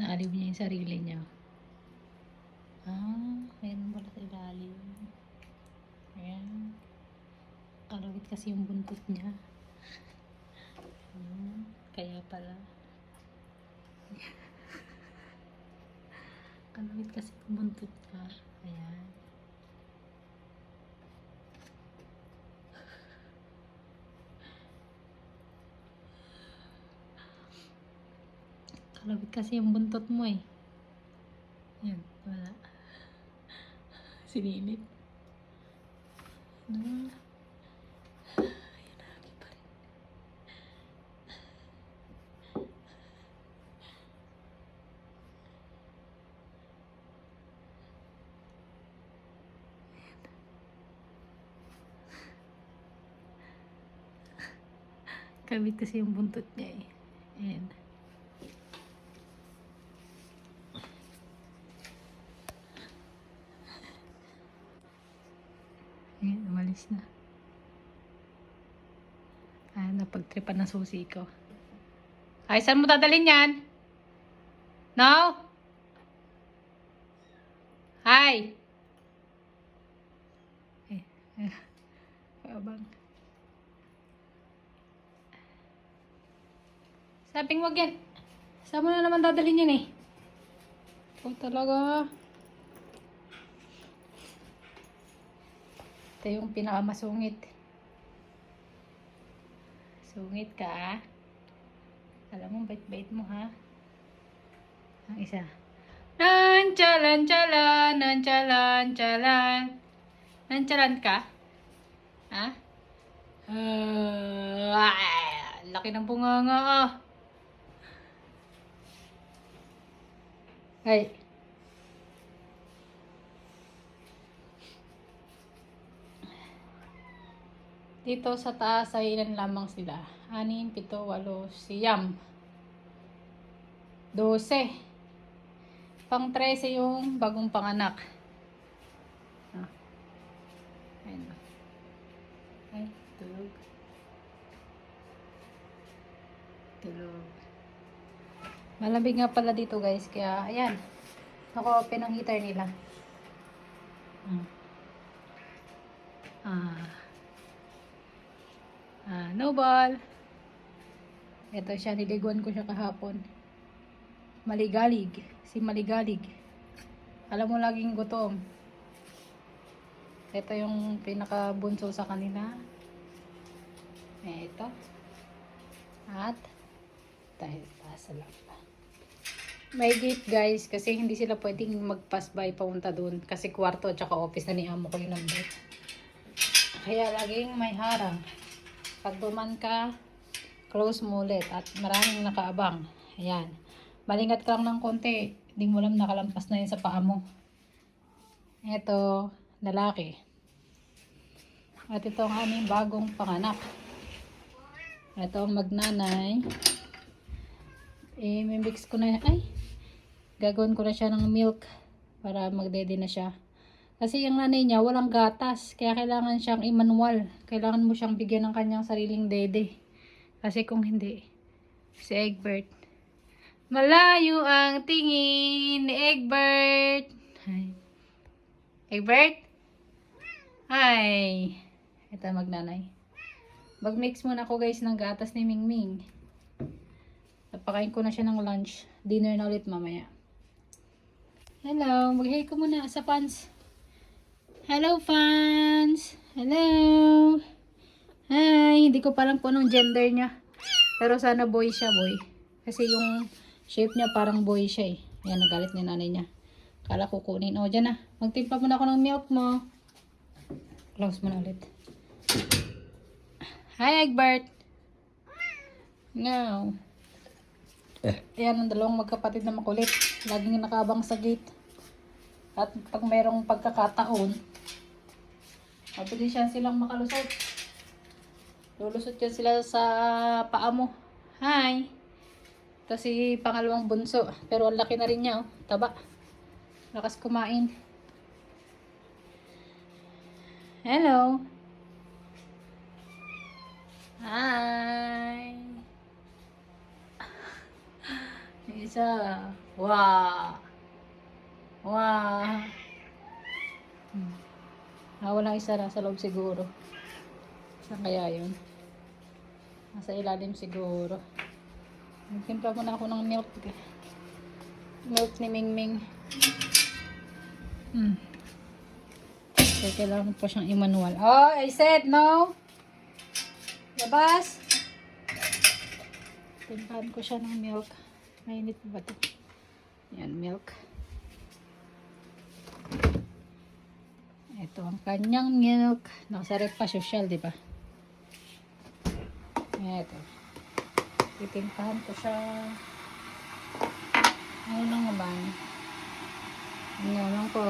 Naaliw niya yung sarili niya. Mayroon pala sa ilalim. Ayan. Kalawit kasi yung buntot niya. Kaya pala. Kalawit kasi yung buntot niya. Ayan. Kalawit kasi yung buntot mo eh. Ayan, wala. Sinilip. Ayan, lagi pa rin. Kalawit kasi yung buntot niya eh. Ayan. Ayan, umalis na. Napagtripan na susi ko. Ay, saan mo dadalhin yan? No? Hi! Abang. Sabing wag yan. Saan mo na naman dadalhin yan eh? Talaga. Ito yung pinakamasungit. Sungit ka. Alam mo, bait-bait mo ha. Ang isa. Nanchalan, chalan, nanchalan, chalan. Nanchalan ka? Ha? Laki ng bunganga ah. Ay. Dito sa taas ay ilan lamang sila? 6, 7, 8, siyam. 12. Pang 13 yung bagong panganak. Ayun. Ay, tulog. Tulog. Malamig nga pala dito guys, kaya ayan. Naka-open ang heater nila. No ball. Ito siya, niliguan ko siya kahapon. Maligalig. Si Maligalig. Alam mo, laging gutom. Ito yung pinakabunso sa kanila. Ito. At dahil sa lang. May gate guys, kasi hindi sila pwedeng mag-pass by papunta doon. Kasi kwarto at saka office na ni amo ko yung nandun. Kaya laging may harang. Pag duman ka, close mo ulit. At maraming nakaabang. Ayan. Malingat ka lang ng konti. Hindi mo alam nakalampas na yun sa paa mo. Ito, lalaki. At ito ang aming bagong panganak. Ito ang magnanay. Mimix ko na. Gagawin ko na siya ng milk. Para magdede na siya. Kasi yung nanay niya walang gatas. Kaya kailangan siyang i-manual. Kailangan mo siyang bigyan ng kanyang sariling dede. Kasi kung hindi, si Egbert. Malayo ang tingin ni Egbert. Hi. Egbert? Hi. Ito magnanay. Mag-mix muna ako guys ng gatas ni Mingming. Napakain ko na siya ng lunch. Dinner na ulit mamaya. Hello. Mag-hey ko muna sa fans. Hello fans. Hello. Hi. Hindi ko palang kung anong gender niya. Pero sana boy siya, boy. Kasi yung shape niya parang boy siya eh. Ayan, nagalit ni nanay niya. Kala ko kunin. O, dyan na. Magtimpla muna ako ng milk mo. Close mo na ulit. Hi, Egbert. No. Ayan, ang dalawang magkapatid na makulit. Laging nakabang sa gate. At pag mayroong pagkakataon, mabilis yan silang makalusot. Lulusot yan sila sa paa mo. Hi. Ito si pangalawang bunso. Pero ang laki na rin niya. Oh. Taba. Lakas kumain. Hello. Hi. Isa. Wow! Wow! Walang isa na sa loob siguro. Saan kaya yun? Nasa ilalim siguro. Nagtimpla muna ako ng milk. Milk ni Mingming. So, kailangan po siyang i-manual. Oh, I said no! Labas! Timplahan ko siya ng milk. Mainit pa ba ito? Yan, milk. Ito ang kanyang milk. Nasa ref pa social, di ba? Ito. Titimplahan ko siya. Ano lang naman? Ano lang po.